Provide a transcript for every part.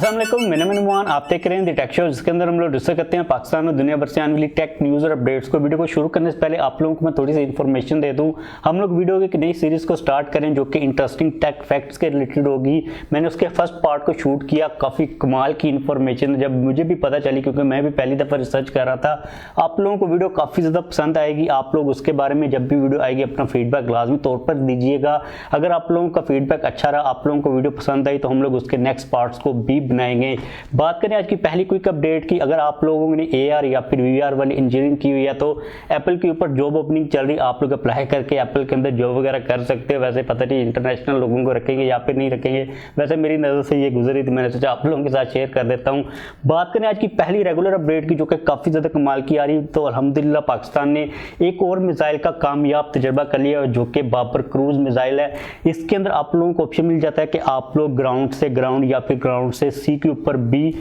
अस्सलाम वालेकुम, मेरा नाम नुमान। आप देख रहे हैं द टेक शो, जिसके अंदर हम लोग डिस्कस करते हैं पाकिस्तान और दुनिया भर से आने वाली टेक न्यूज़ और अपडेट्स को। वीडियो को शुरू करने से पहले आप लोगों को मैं थोड़ी सी इन्फॉर्मेशन दे दूं। हम लोग वीडियो की एक नई सीरीज़ को स्टार्ट करें जो कि इंटरेस्टिंग टेक फैक्ट्स के रिलेटेड होगी। मैंने उसके फर्स्ट पार्ट को शूट किया, काफ़ी कमाल की इन्फॉर्मेशन जब मुझे भी पता चली, क्योंकि मैं भी पहली दफ़ा रिसर्च कर रहा था। आप लोगों को वीडियो काफ़ी ज़्यादा पसंद आएगी। आप लोग उसके बारे में जब भी वीडियो आएगी अपना फीडबैक लाजमी तौर पर दीजिएगा। अगर आप लोगों का फीडबैक अच्छा रहा, आप लोगों को वीडियो पसंद आई, तो हम लोग उसके नेक्स्ट पार्ट्स को भी बनाएंगे। बात करें आज की पहली क्विक अपडेट की, अगर आप लोगों ने AR या फिर VR वाली इंजीनियरिंग की हुई है तो एप्पल के ऊपर जॉब ओपनिंग चल रही, आप लोग अप्लाई करके एप्पल के अंदर जॉब वगैरह कर सकते हो। वैसे पता नहीं इंटरनेशनल लोगों को रखेंगे या फिर नहीं रखेंगे, वैसे मेरी नज़र से ये गुजरी थी, मैंने सोचा आप लोगों के साथ शेयर कर देता हूँ। बात करें आज की पहली रेगुलर अपडेट की, जो कि काफ़ी ज़्यादा कमाल की आ रही, तो अल्हम्दुलिल्लाह पाकिस्तान ने एक और मिसाइल का कामयाब तजर्बा कर लिया, जो कि बाबर क्रूज मिसाइल है। इसके अंदर आप लोगों को ऑप्शन मिल जाता है कि आप लोग ग्राउंड से ग्राउंड या फिर ग्राउंड से सी के ऊपर भी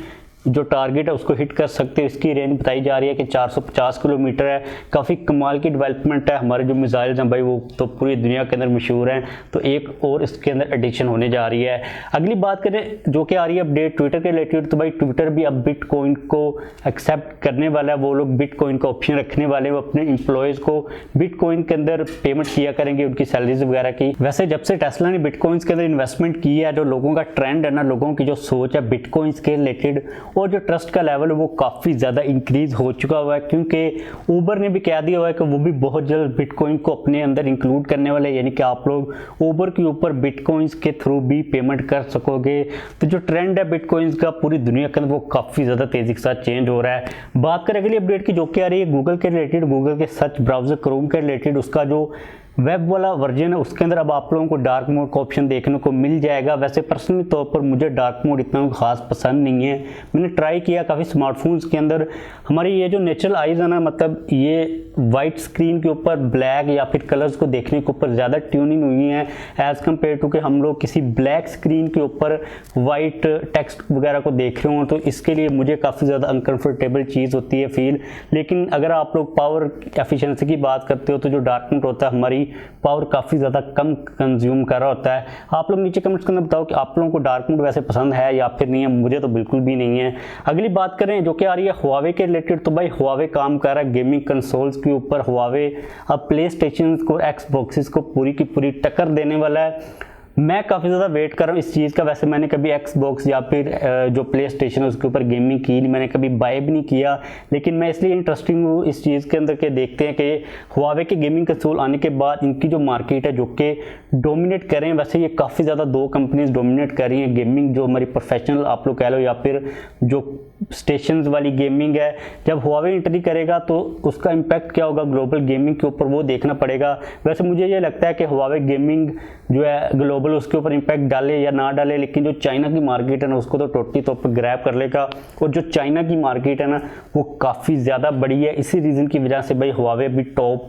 जो टारगेट है उसको हिट कर सकते हो। इसकी रेंज बताई जा रही है कि 450 किलोमीटर है। काफ़ी कमाल की डेवलपमेंट है। हमारे जो मिसाइल्स हैं भाई, वो तो पूरी दुनिया के अंदर मशहूर हैं, तो एक और इसके अंदर एडिशन होने जा रही है। अगली बात करें जो कि आ रही है अपडेट ट्विटर के रिलेटेड, तो भाई ट्विटर भी अब बिटकॉइन को एक्सेप्ट करने वाला है। वो लोग बिटकॉइन का ऑप्शन रखने वाले हैं, वो अपने एम्प्लॉयज़ को बिटकॉइन के अंदर पेमेंट किया करेंगे, उनकी सैलरीज वगैरह की। वैसे जब से टेस्ला ने बिटकॉइंस के अंदर इन्वेस्टमेंट की है, जो लोगों का ट्रेंड है ना, लोगों की जो सोच है बिटकॉइंस के रिलेटेड और जो ट्रस्ट का लेवल है वो काफ़ी ज़्यादा इंक्रीज हो चुका हुआ है। क्योंकि ऊबर ने भी कह दिया हुआ है कि वो भी बहुत जल्द बिटकॉइन को अपने अंदर इंक्लूड करने वाले हैं, यानी कि आप लोग ऊबर के ऊपर बिटकॉइंस के थ्रू भी पेमेंट कर सकोगे। तो जो ट्रेंड है बिटकॉइंस का पूरी दुनिया के अंदर, वो काफ़ी ज़्यादा तेज़ी के साथ चेंज हो रहा है। बात करें अगली अपडेट की, जो कि आ रही है गूगल के रिलेटेड, गूगल के सर्च ब्राउजर क्रोम के रिलेटेड। उसका जो वेब वाला वर्जन है उसके अंदर अब आप लोगों को डार्क मोड का ऑप्शन देखने को मिल जाएगा। वैसे पर्सनली तौर पर मुझे डार्क मोड इतना खास पसंद नहीं है। मैंने ट्राई किया काफ़ी स्मार्टफोन्स के अंदर, हमारी ये जो नेचुरल आइज़ है ना, मतलब ये वाइट स्क्रीन के ऊपर ब्लैक या फिर कलर्स को देखने के ऊपर ज़्यादा ट्यूनिंग हुई है एज़ कम्पेयर टू कि हम लोग किसी ब्लैक स्क्रीन के ऊपर वाइट टेक्स्ट वगैरह को देख रहे हों, तो इसके लिए मुझे काफ़ी ज़्यादा अनकम्फर्टेबल चीज़ होती है फील। लेकिन अगर आप लोग पावर एफिशिएंसी की बात करते हो तो जो डार्क मोड होता है हमारी पावर काफ़ी ज़्यादा कम कंज्यूम कर रहा होता है। आप लोग नीचे कमेंट्स के अंदर बताओ कि आप लोगों को डार्क मोड वैसे पसंद है या फिर नहीं है। मुझे तो बिल्कुल भी नहीं है। अगली बात करें जो कि आ रही है हुआवे के रिलेटेड, तो भाई हुआवे काम कर रहा है गेमिंग कंसोल्स के ऊपर। हुआवे अब प्ले स्टेशन को, एक्सबॉक्सेस को पूरी की पूरी टक्कर देने वाला है। मैं काफ़ी ज़्यादा वेट कर रहा हूँ इस चीज़ का। वैसे मैंने कभी एक्सबॉक्स या फिर जो प्ले स्टेशन है उसके ऊपर गेमिंग की नहीं, मैंने कभी बाय भी नहीं किया, लेकिन मैं इसलिए इंटरेस्टिंग हूँ इस चीज़ के अंदर के देखते हैं कि हुआवे के गेमिंग कंसोल आने के बाद इनकी जो मार्केट है जो कि डोमिनेट कर रहे हैं। वैसे ये काफ़ी ज़्यादा दो कंपनीज डोमिनेट कर रही हैं गेमिंग, जो हमारी प्रोफेशनल आप लोग कह लो या फिर जो स्टेशंस वाली गेमिंग है। जब हुआवे एंट्री करेगा तो उसका इम्पैक्ट क्या होगा ग्लोबल गेमिंग के ऊपर, वो देखना पड़ेगा। वैसे मुझे ये लगता है कि हुआवे गेमिंग जो है ग्लोबल उसके ऊपर इम्पैक्ट डाले या ना डाले, लेकिन जो चाइना की मार्केट है ना उसको तो टोटली तौर पर ग्रैब कर लेगा। और जो चाइना की मार्केट है ना वो काफ़ी ज़्यादा बड़ी है। इसी रीज़न की वजह से भाई हुआवे भी टॉप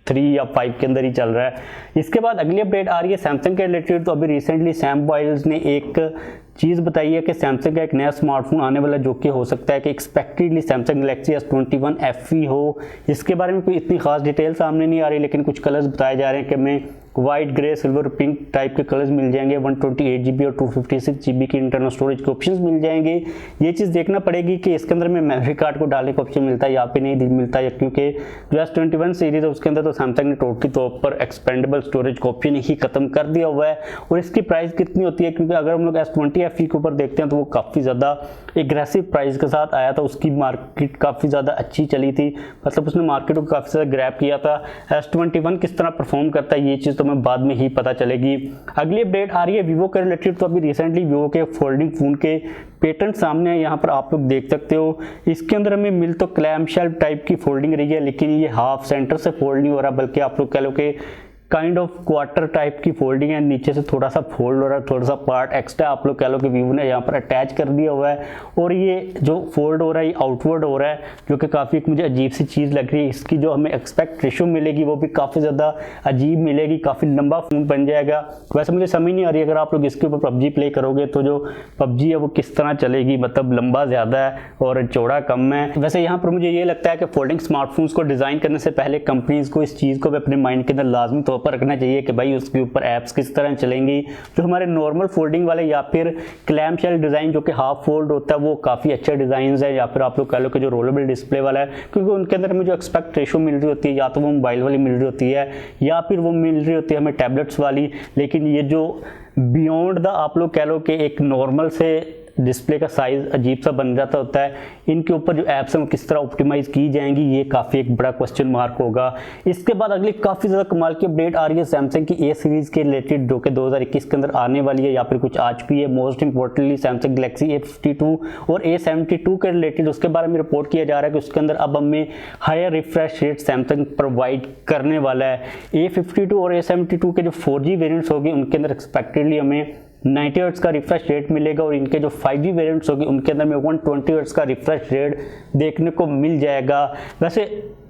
3 या 5 के अंदर ही चल रहा है। इसके बाद अगली अपडेट आ रही है सैमसंग के रिलेटेड, तो अभी रिसेंटली सैम मोबाइल्स ने एक चीज़ बताई है कि सैमसंग का एक नया स्मार्टफोन आने वाला, जो कि हो सकता है कि expectedly Samsung Galaxy S21 FE हो। इसके बारे में कोई इतनी खास डिटेल सामने नहीं आ रही, लेकिन कुछ कलर्स बताए जा रहे हैं कि हमें white, grey, silver, pink type के कलर्स मिल जाएंगे। 128GB और 256GB की इंटरनल स्टोरेज के ऑप्शंस मिल जाएंगे। ये चीज़ देखना पड़ेगी कि इसके अंदर में मेमोरी कार्ड को डालने का ऑप्शन मिलता है या फिर नहीं मिलता है, क्योंकि जो S21 सीरीज है उसके अंदर तो सैमसंग ने टोटली तौर पर एक्सपेंडेबल स्टोरेज का ऑप्शन ही खत्म कर दिया हुआ है। और इसकी प्राइस कितनी होती है, क्योंकि अगर हम लोग S20 FE के ऊपर देखते हैं तो वो काफ़ी ज़्यादा एग्रेसिव प्राइस के साथ आया था। उसकी मार्केट काफ़ी ज़्यादा अच्छी चली थी, मतलब उसने मार्केट को काफ़ी ज़्यादा ग्रैब किया था। S21 किस तरह परफॉर्म करता है ये चीज़ तो मैं बाद में ही पता चलेगी। अगली अपडेट आ रही है वीवो के रिलेटेड, तो अभी रिसेंटली वीवो के फोल्डिंग फ़ोन के पेटेंट सामने है। यहाँ पर आप लोग देख सकते हो, इसके अंदर हमें मिल तो क्लैम शेल टाइप की फोल्डिंग रही है, लेकिन ये हाफ सेंटर से फोल्ड नहीं हो रहा, बल्कि आप लोग कह लो कि काइंड ऑफ क्वार्टर टाइप की फोल्डिंग है। नीचे से थोड़ा सा फोल्ड हो रहा है, थोड़ा सा पार्ट एक्स्ट्रा आप लोग कह लो कि वीवो ने यहाँ पर अटैच कर दिया हुआ है। और ये जो फोल्ड हो रहा है ये आउटवर्ड हो रहा है, जो कि काफ़ी मुझे अजीब सी चीज़ लग रही है। इसकी जो हमें एक्सपेक्ट रेशो मिलेगी वो भी काफ़ी ज़्यादा अजीब मिलेगी, काफ़ी लंबा फ़ोन बन जाएगा। वैसे मुझे समझ नहीं आ रही अगर आप लोग इसके ऊपर PUBG प्ले करोगे तो जो PUBG है वो किस तरह चलेगी, मतलब लंबा ज़्यादा है और चौड़ा कम है। वैसे यहाँ पर मुझे ये लगता है कि फोल्डिंग स्मार्टफोन्स को डिज़ाइन करने से पहले कंपनीज़ को इस चीज़ को भी अपने माइंड के अंदर लाजमी तौर प्रॉपर रखना चाहिए कि भाई उसके ऊपर ऐप्स किस तरह चलेंगी। जो हमारे नॉर्मल फोल्डिंग वाले या फिर क्लैम शेल डिज़ाइन जो कि हाफ फोल्ड होता है वो काफ़ी अच्छे डिज़ाइन है, या फिर आप लोग कह लो कि जो रोलेबल डिस्प्ले वाला है, क्योंकि उनके अंदर हमें जो एक्सपेक्ट रेशो मिल रही होती है या तो वो मोबाइल वाली मिल रही होती है या फिर वो मिल रही होती है हमें टैबलेट्स वाली। लेकिन ये जो बियॉन्ड द आप लोग कह लो कि एक नॉर्मल से डिस्प्ले का साइज़ अजीब सा बन जाता होता है, इनके ऊपर जो ऐप्स हैं वो किस तरह ऑप्टिमाइज़ की जाएंगी, ये काफ़ी एक बड़ा क्वेश्चन मार्क होगा। इसके बाद अगली काफ़ी ज़्यादा कमाल की अपडेट आ रही है सैमसंग की ए सीरीज़ के रिलेटेड, जो कि 2021 के अंदर आने वाली है या फिर कुछ आ चुकी है। Most importantly Samsung Galaxy A52 और A72 के रिलेटेड उसके बारे में रिपोर्ट किया जा रहा है कि उसके अंदर अब हमें higher refresh rate Samsung provide करने वाला है। A52 और A72 के जो 4G वेरियंट्स होगी उनके अंदर एक्सपेक्टेडली हमें 90 हर्ट्ज का रिफ्रेश रेट मिलेगा, और इनके जो 5G वेरिएंट्स होगी उनके अंदर में 120 हर्ट्ज का रिफ्रेश रेट देखने को मिल जाएगा। वैसे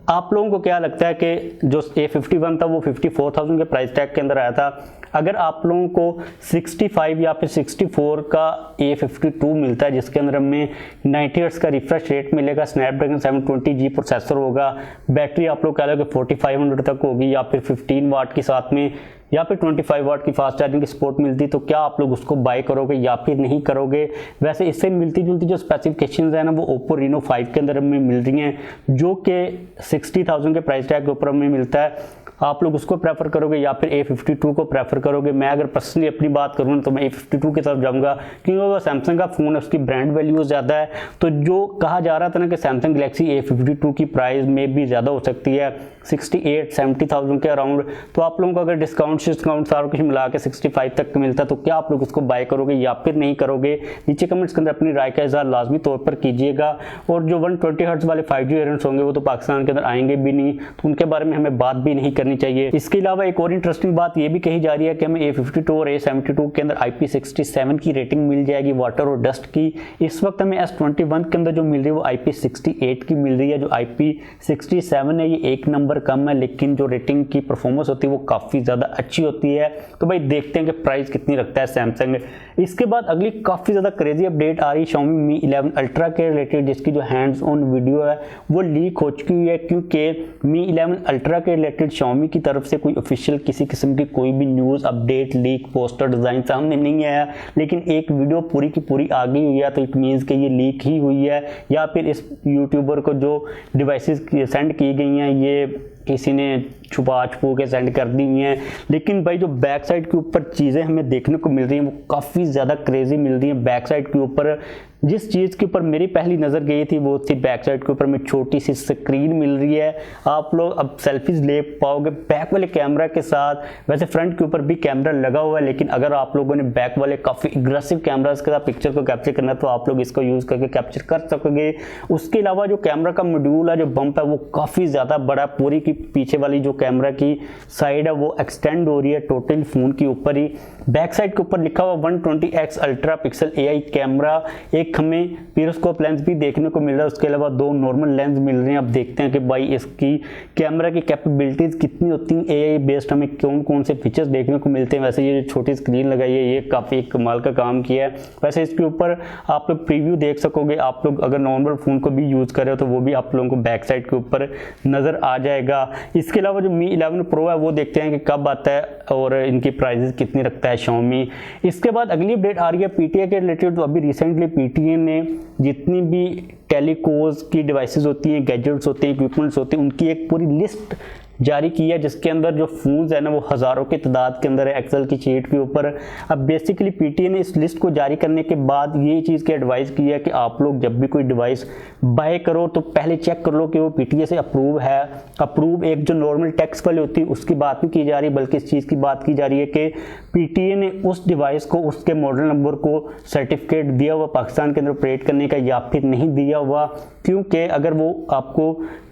आप लोगों को क्या लगता है कि जो A51 था वो 54,000 के प्राइस टैग के अंदर आया था, अगर आप लोगों को 65 या फिर 64 का A52 मिलता है जिसके अंदर हमें 90 हर्ट्ज का रिफ्रेश रेट मिलेगा, स्नैपड्रैगन 720G प्रोसेसर होगा, बैटरी आप लोग कह लो कि 4500 तक होगी, या फिर 15 वाट के साथ में या फिर 25 वाट की फास्ट चार्जिंग की सपोर्ट मिलती, तो क्या आप लोग उसको बाय करोगे या फिर नहीं करोगे। वैसे इससे मिलती जुलती जो स्पेसिफिकेशंस है ना वो Oppo Reno 5 के अंदर हमें मिल रही हैं, जो कि 60,000 के प्राइस टैग के ऊपर हमें मिलता है। आप लोग उसको प्रेफर करोगे या फिर A52 को प्रेफर करोगे। मैं अगर पर्सनली अपनी बात करूँ तो मैं A52 की तरफ जाऊँगा, क्योंकि वो सैमसंग का फ़ोन है, उसकी ब्रांड वैल्यू ज़्यादा है। तो जो कहा जा रहा था ना कि सैमसंग गैलेक्सी A52 की प्राइस में भी ज़्यादा हो सकती है 68-70,000 के अराउंड, तो आप लोगों को अगर डिस्काउंट सारा कुछ मिला के 65 तक मिलता है तो क्या आप लोग उसको बाय करोगे या फिर नहीं करोगे। नीचे कमेंट्स के अंदर अपनी राय का इज़हार लाजमी तौर पर कीजिएगा। और जो 120 हर्ट्ज वाले 5G वेरिएंट्स होंगे वो तो पाकिस्तान के अंदर आएंगे भी नहीं, तो उनके बारे में हमें बात भी नहीं करनी चाहिए। इसके अलावा एक और इंटरेस्टिंग बात ये भी कही जा रही है कि हमें A52 और A72 के अंदर IP67 की रेटिंग मिल जाएगी वाटर और डस्ट की। इस वक्त हमें S21 के अंदर जो मिल रही है वो IP68 की मिल रही है। जो IP67 है ये एक नंबर कम है, लेकिन जो रेटिंग की परफॉर्मेंस होती है वो काफ़ी ज़्यादा अच्छी होती है। तो भाई देखते हैं कि प्राइस कितनी रखता है सैमसंग। इसके बाद अगली काफ़ी ज़्यादा क्रेजी अपडेट आ रही है Xiaomi Mi 11 Ultra के रिलेटेड, जिसकी जो हैंड्स ऑन वीडियो है वो लीक हो चुकी है, क्योंकि Mi 11 Ultra के रिलेटेड Xiaomi की तरफ से कोई ऑफिशियल किसी किस्म की कोई भी news update leak poster design सामने नहीं आया, लेकिन एक वीडियो पूरी की पूरी आ गई हुई है। तो इट मीन्स कि ये लीक ही हुई है, या फिर इस यूट्यूबर को जो डिवाइसेस सेंड की गई हैं ये किसी ने छुपा के सेंड कर दी हुई हैं। लेकिन भाई जो बैक साइड के ऊपर चीज़ें हमें देखने को मिल रही हैं वो काफ़ी ज़्यादा क्रेजी मिल रही हैं। बैक साइड के ऊपर जिस चीज़ के ऊपर मेरी पहली नज़र गई थी वो थी बैक साइड के ऊपर में छोटी सी स्क्रीन मिल रही है। आप लोग अब सेल्फीज ले पाओगे बैक वाले कैमरा के साथ। वैसे फ्रंट के ऊपर भी कैमरा लगा हुआ है, लेकिन अगर आप लोगों ने बैक वाले काफ़ी एग्रेसिव कैमरास के साथ पिक्चर को कैप्चर करना है तो आप लोग इसको यूज़ करके कैप्चर कर सकोगे। उसके अलावा जो कैमरा का मॉड्यूल है, जो बम्प है, वो काफ़ी ज़्यादा बड़ा, पूरी की पीछे वाली जो कैमरा की साइड है वो एक्सटेंड हो रही है टोटल फ़ोन के ऊपर ही। बैक साइड के ऊपर लिखा हुआ 120x ultra pixel AI camera, एक हमें पीरोस्कोप लेंस भी देखने को मिल रहा है, उसके अलावा दो नॉर्मल लेंस मिल रहे हैं। अब देखते हैं कि भाई इसकी कैमरा की कैपेबिलिटीज़ कितनी होती हैं, AI बेस्ड हमें कौन कौन से फीचर्स देखने को मिलते हैं। वैसे ये जो छोटी स्क्रीन लगाई है ये काफ़ी कमाल का काम किया है। वैसे इसके ऊपर आप लोग प्रीव्यू देख सकोगे, आप लोग अगर नॉर्मल फ़ोन को भी यूज़ करें तो वो भी आप लोगों को बैक साइड के ऊपर नज़र आ जाएगा। इसके अलावा जो Mi 11 Pro है वो देखते हैं कि कब आता है और इनकी प्राइजेस कितनी रखता है Xiaomi। इसके बाद अगली अपडेट आ रही है PTA के रिलेटेड। तो अभी रिसेंटली PTA ने जितनी भी टेलीकॉज की डिवाइसेस होती हैं, गैजेट्स होते हैं, इक्विपमेंट्स होते हैं, उनकी एक पूरी लिस्ट जारी की है, जिसके अंदर जो फ़ोन्स है ना वो हज़ारों की तादाद के अंदर है एक्सेल की शीट के ऊपर। अब बेसिकली PTA ने इस लिस्ट को जारी करने के बाद ये चीज़ की एडवाइस की है कि आप लोग जब भी कोई डिवाइस बाय करो तो पहले चेक कर लो कि वो PTA से अप्रूव है। अप्रूव एक जो नॉर्मल टैक्स वाली होती है उसकी बात नहीं की जा रही, बल्कि इस चीज़ की बात की जा रही है कि PTA ने उस डिवाइस को, उसके मॉडल नंबर को सर्टिफिकेट दिया हुआ पाकिस्तान के अंदर ऑपरेट करने का या फिर नहीं दिया हुआ। क्योंकि अगर वो आपको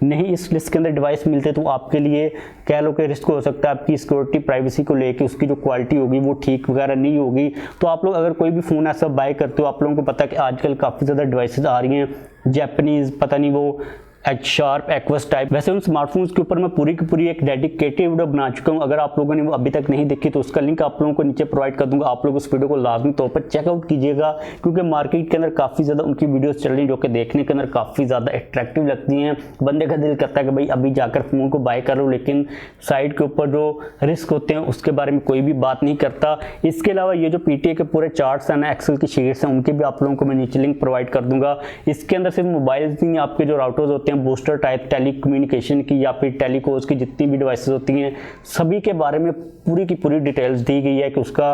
नहीं इस लिस्ट के अंदर डिवाइस मिलते तो आपके लिए कह लो कि रिस्क हो सकता है, आपकी सिक्योरिटी प्राइवेसी को लेके उसकी जो क्वालिटी होगी वो ठीक वगैरह नहीं होगी। तो आप लोग अगर कोई भी फ़ोन ऐसा बाय करते हो, आप लोगों को पता है कि आजकल काफ़ी ज़्यादा डिवाइसेस आ रही हैं जापानीज़, पता नहीं वो एच शार्प एक्वस टाइप। वैसे उन स्मार्टफोन्स के ऊपर मैं पूरी की पूरी एक डेडिकेटेड वीडियो बना चुका हूँ, अगर आप लोगों ने वो अभी तक नहीं देखी तो उसका लिंक आप लोगों को नीचे प्रोवाइड कर दूंगा। आप लोग उस वीडियो को लाजमी तौर पर चेकआउट कीजिएगा, क्योंकि मार्केट के अंदर काफ़ी ज़्यादा उनकी वीडियोस चल रही हैं जो कि देखने के अंदर काफ़ी ज़्यादा अट्रैक्टिव लगती हैं। बंदे का दिल करता है कि भाई अभी जाकर फ़ोन को बाय कर लो, लेकिन साइड के ऊपर जो रिस्क होते हैं उसके बारे में कोई भी बात नहीं करता। इसके अलावा ये जो PTA के पूरे चार्ट्स हैं ना, एक्सेल की शीट्स हैं, उनके भी आप लोगों को मैं नीचे लिंक प्रोवाइड कर दूंगा। इसके अंदर सिर्फ मोबाइल नहीं, आपके जो राउटर्स होते हैं बूस्टर टाइप टेलीकम्युनिकेशन की या फिर टेलीकोज की जितनी भी डिवाइसेस होती हैं सभी के बारे में पूरी की पूरी डिटेल्स दी गई है कि उसका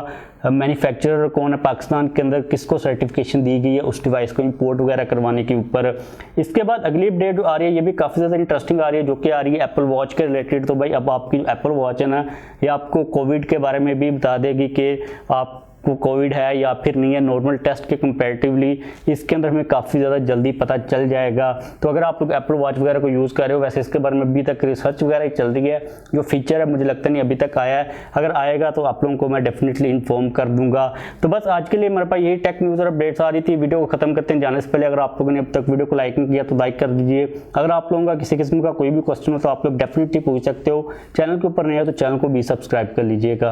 मैन्युफैक्चरर कौन है, पाकिस्तान के अंदर किसको सर्टिफिकेशन दी गई है उस डिवाइस को इंपोर्ट वगैरह करवाने के ऊपर। इसके बाद अगली अपडेट जो आ रही है ये भी काफ़ी ज़्यादा इंटरेस्टिंग आ रही है, जो कि आ रही है एप्पल वॉच के रिलेटेड। तो भाई अब आपकी एप्पल वॉच है ना, ये आपको कोविड के बारे में भी बता देगी कि आप को कोविड है या फिर नहीं है, नॉर्मल टेस्ट के कंपैरेटिवली इसके अंदर हमें काफ़ी ज़्यादा जल्दी पता चल जाएगा। तो अगर आप लोग एप्पल वॉच वगैरह को यूज़ कर रहे हो, वैसे इसके बारे में अभी तक रिसर्च वगैरह चल रही है, जो फीचर है मुझे लगता नहीं अभी तक आया है, अगर आएगा तो आप लोगों को मैं डेफिनेटली इन्फॉर्म कर दूंगा। तो बस आज के लिए मेरे पास यही टेक न्यूज़ और अपडेट्स आ रही थी। वीडियो को खत्म करते हैं जाने से पहले अगर आप लोगों ने अब तक वीडियो को लाइक नहीं किया तो लाइक कर दीजिए। अगर आप लोगों का किसी किस्म का कोई भी क्वेश्चन हो तो आप लोग डेफिनेटली पूछ सकते हो। चैनल के ऊपर नहीं है तो चैनल को भी सब्सक्राइब कर लीजिएगा।